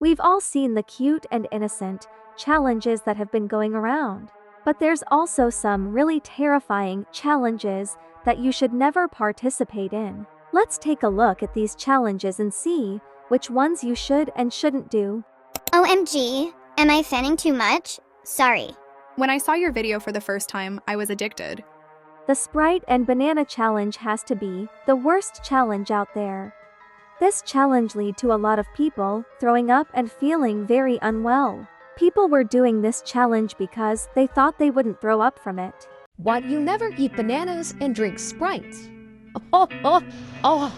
We've all seen the cute and innocent challenges that have been going around. But there's also some really terrifying challenges that you should never participate in. Let's take a look at these challenges and see which ones you should and shouldn't do. OMG, am I fanning too much? Sorry. When I saw your video for the first time, I was addicted. The Sprite and Banana Challenge has to be the worst challenge out there. This challenge led to a lot of people throwing up and feeling very unwell. People were doing this challenge because they thought they wouldn't throw up from it. What, you never eat bananas and drink Sprite? Oh.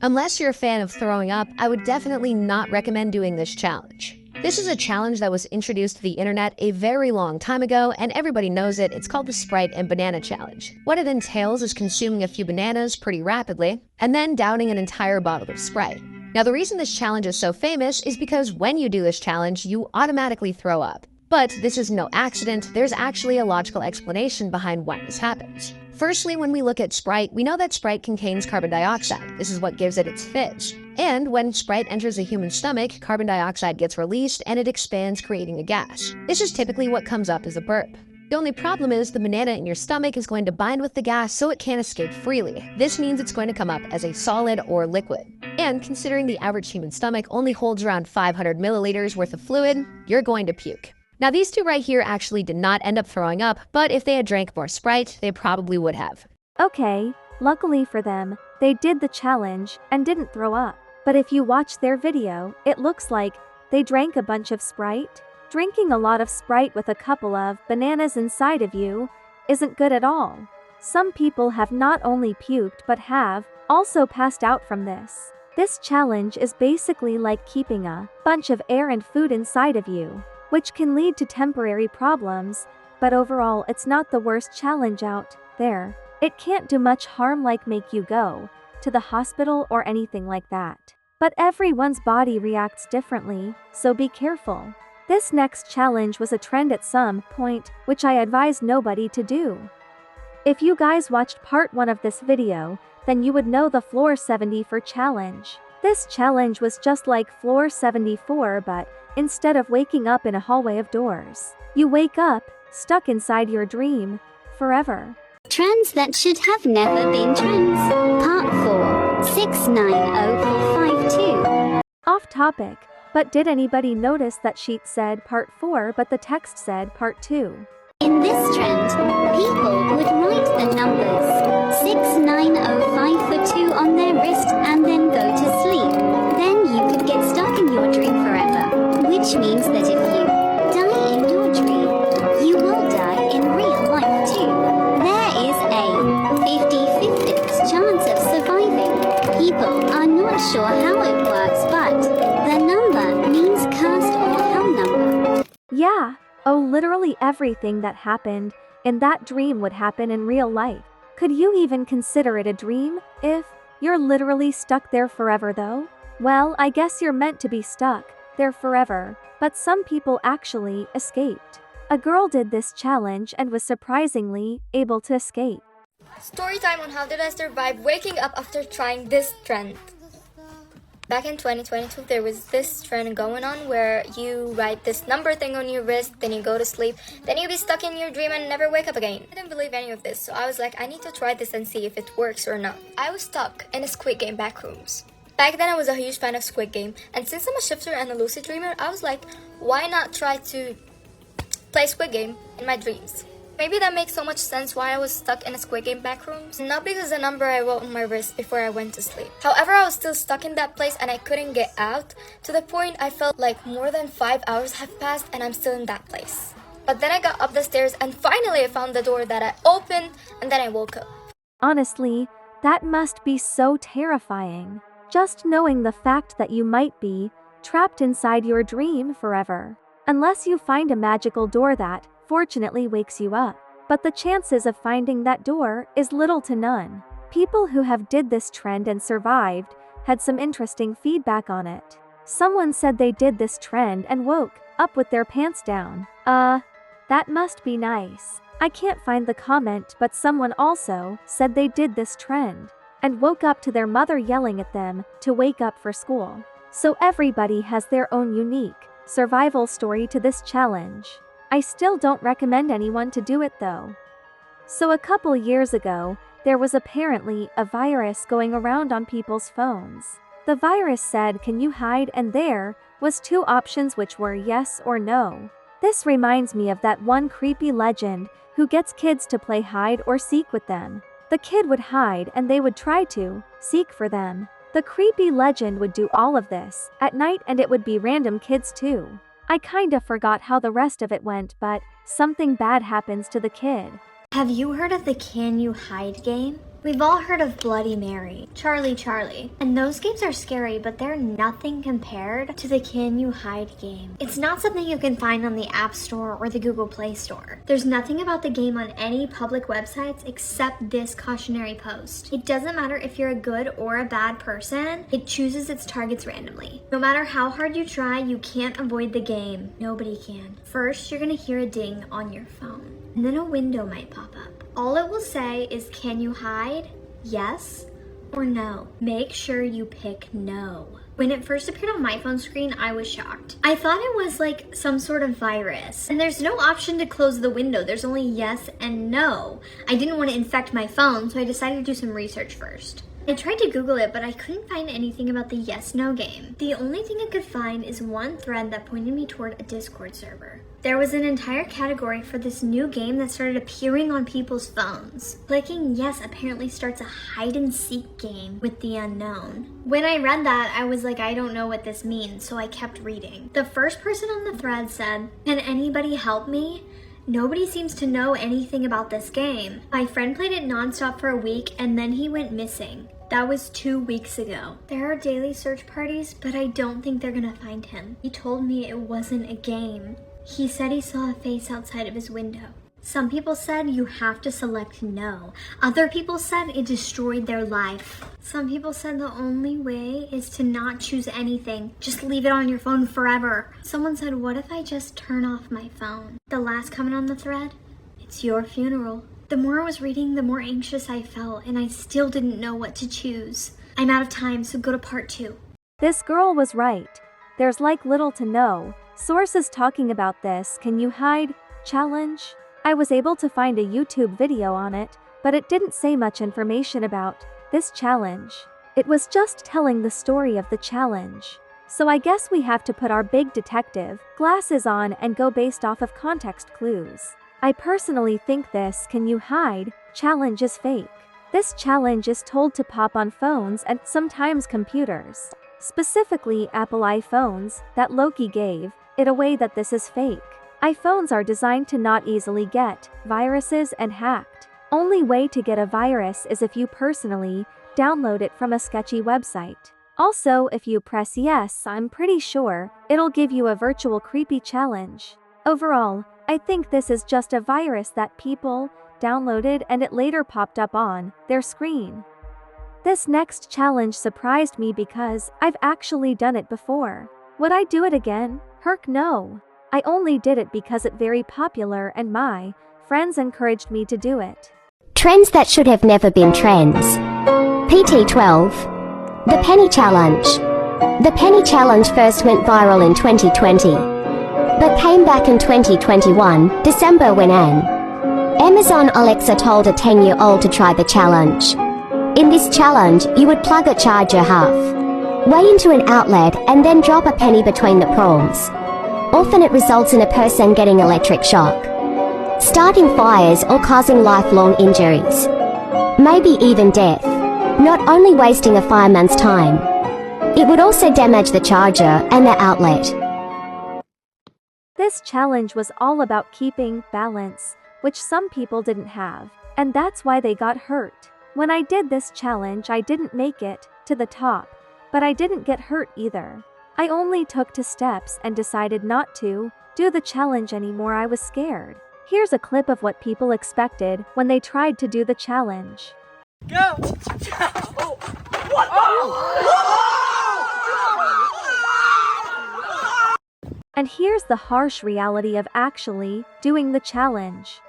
Unless you're a fan of throwing up, I would definitely not recommend doing this challenge. This is a challenge that was introduced to the internet a very long time ago, and everybody knows it. It's called the Sprite and Banana Challenge. What it entails is consuming a few bananas pretty rapidly, and then downing an entire bottle of Sprite. Now, the reason this challenge is so famous is because when you do this challenge, you automatically throw up. But this is no accident. There's actually a logical explanation behind why this happens. Firstly, when we look at Sprite, we know that Sprite contains carbon dioxide. This is what gives it its fizz. And when Sprite enters a human stomach, carbon dioxide gets released and it expands, creating a gas. This is typically what comes up as a burp. The only problem is the banana in your stomach is going to bind with the gas so it can't escape freely. This means it's going to come up as a solid or liquid. And considering the average human stomach only holds around 500 milliliters worth of fluid, you're going to puke. Now, these two right here actually did not end up throwing up, but if they had drank more Sprite, they probably would have. Okay, luckily for them, they did the challenge and didn't throw up. But if you watch their video, it looks like they drank a bunch of Sprite. Drinking a lot of Sprite with a couple of bananas inside of you isn't good at all. Some people have not only puked but have also passed out from this. This challenge is basically like keeping a bunch of air and food inside of you, which can lead to temporary problems, but overall it's not the worst challenge out there. It can't do much harm like make you go to the hospital or anything like that. But everyone's body reacts differently, so be careful. This next challenge was a trend at some point, which I advise nobody to do. If you guys watched part 1 of this video, then you would know the 𝗴𝗺 challenge. This challenge was just like 𝗴𝗺, but instead of waking up in a hallway of doors, you wake up stuck inside your dream forever. Trends that should have never been trends. Part 4. 690452. Off topic, but did anybody notice that sheet said part 4 but the text said part 2? In this trend, people would write the numbers 690542 on their wrist and then go to sleep. Then you could get stuck in your dream forever, which means that if you die in your dream, you will die in real life too. There is a 50/50 chance of surviving. People are not sure how it works, but the number means cursed or hell number. Yeah. Oh, literally everything that happened in that dream would happen in real life. Could you even consider it a dream if you're literally stuck there forever though? Well, I guess you're meant to be stuck there forever, but some people actually escaped. A girl did this challenge and was surprisingly able to escape. Story time on how did I survive waking up after trying this trend. Back in 2022, there was this trend going on where you write this number thing on your wrist, then you go to sleep, then you'll be stuck in your dream and never wake up again. I didn't believe any of this, so I was like, I need to try this and see if it works or not. I was stuck in a Squid Game backrooms. Back then, I was a huge fan of Squid Game, and since I'm a shifter and a lucid dreamer, I was like, why not try to play Squid Game in my dreams? Maybe that makes so much sense why I was stuck in a Squid Game backrooms. Not because the number I wrote on my wrist before I went to sleep. However, I was still stuck in that place and I couldn't get out, to the point I felt like more than 5 hours have passed and I'm still in that place. But then I got up the stairs and finally I found the door that I opened and then I woke up. Honestly, that must be so terrifying. Just knowing the fact that you might be trapped inside your dream forever. Unless you find a magical door that fortunately wakes you up. But the chances of finding that door is little to none. People who have did this trend and survived had some interesting feedback on it. Someone said they did this trend and woke up with their pants down. That must be nice. I can't find the comment, but someone also said they did this trend and woke up to their mother yelling at them to wake up for school. So everybody has their own unique survival story to this challenge. I still don't recommend anyone to do it though. So a couple years ago, there was apparently a virus going around on people's phones. The virus said, "Can you hide?" and there was two options which were yes or no. This reminds me of that one creepy legend who gets kids to play hide or seek with them. The kid would hide and they would try to seek for them. The creepy legend would do all of this at night and it would be random kids too. I kinda forgot how the rest of it went, but something bad happens to the kid. Have you heard of the Can You Hide game? We've all heard of Bloody Mary, Charlie, and those games are scary, but they're nothing compared to the Can You Hide game. It's not something you can find on the App Store or the Google Play Store. There's nothing about the game on any public websites except this cautionary post. It doesn't matter if you're a good or a bad person, it chooses its targets randomly. No matter how hard you try, you can't avoid the game. Nobody can. First, you're gonna hear a ding on your phone, and then a window might pop up. All it will say is, "Can you hide? Yes or no?" Make sure you pick no. When it first appeared on my phone screen, I was shocked. I thought it was like some sort of virus. And there's no option to close the window. There's only yes and no. I didn't want to infect my phone, so I decided to do some research first. I tried to Google it, but I couldn't find anything about the yes-no game. The only thing I could find is one thread that pointed me toward a Discord server. There was an entire category for this new game that started appearing on people's phones. Clicking yes apparently starts a hide-and-seek game with the unknown. When I read that, I was like, I don't know what this means, so I kept reading. The first person on the thread said, "Can anybody help me? Nobody seems to know anything about this game. My friend played it nonstop for a week and then he went missing. That was 2 weeks ago. There are daily search parties, but I don't think they're gonna find him. He told me it wasn't a game. He said he saw a face outside of his window." Some people said you have to select no. Other people said it destroyed their life. Some people said the only way is to not choose anything. Just leave it on your phone forever. Someone said, "What if I just turn off my phone?" The last comment on the thread, "It's your funeral." The more I was reading, the more anxious I felt, and I still didn't know what to choose. I'm out of time, so go to part 2. This girl was right. There's like little to no sources talking about this Can You Hide challenge. I was able to find a YouTube video on it, but it didn't say much information about this challenge. It was just telling the story of the challenge. So I guess we have to put our big detective glasses on and go based off of context clues. I personally think this Can You Hide challenge is fake. This challenge is told to pop on phones and sometimes computers. Specifically Apple iPhones, that Loki gave it away that this is fake. iPhones are designed to not easily get viruses and hacked. Only way to get a virus is if you personally download it from a sketchy website. Also, if you press yes, I'm pretty sure it'll give you a virtual creepy challenge. Overall, I think this is just a virus that people downloaded and it later popped up on their screen. This next challenge surprised me because I've actually done it before. Would I do it again? Heck no. I only did it because it's very popular and my friends encouraged me to do it. Trends that should have never been trends. PT12. The Penny Challenge. The Penny Challenge first went viral in 2020, but came back in 2021, December when an Amazon Alexa told a 10-year-old to try the challenge. In this challenge, you would plug a charger halfway into an outlet and then drop a penny between the prongs. Often it results in a person getting electric shock, starting fires or causing lifelong injuries, maybe even death. Not only wasting a fireman's time, it would also damage the charger and the outlet. This challenge was all about keeping balance, which some people didn't have, and that's why they got hurt. When I did this challenge, I didn't make it to the top, but I didn't get hurt either. I only took 2 steps and decided not to do the challenge anymore. I was scared. Here's a clip of what people expected when they tried to do the challenge. Go! Oh. What? And here's the harsh reality of actually doing the challenge.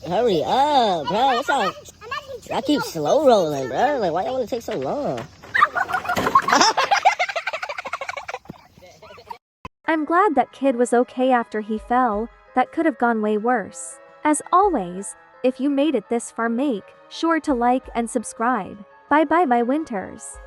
hurry up, bro. What's up? I keep slow rolling, bro. Like, why y'all want to take so long? I'm glad that kid was okay after he fell. That could have gone way worse. As always, if you made it this far, make sure to like and subscribe. Bye bye my winters.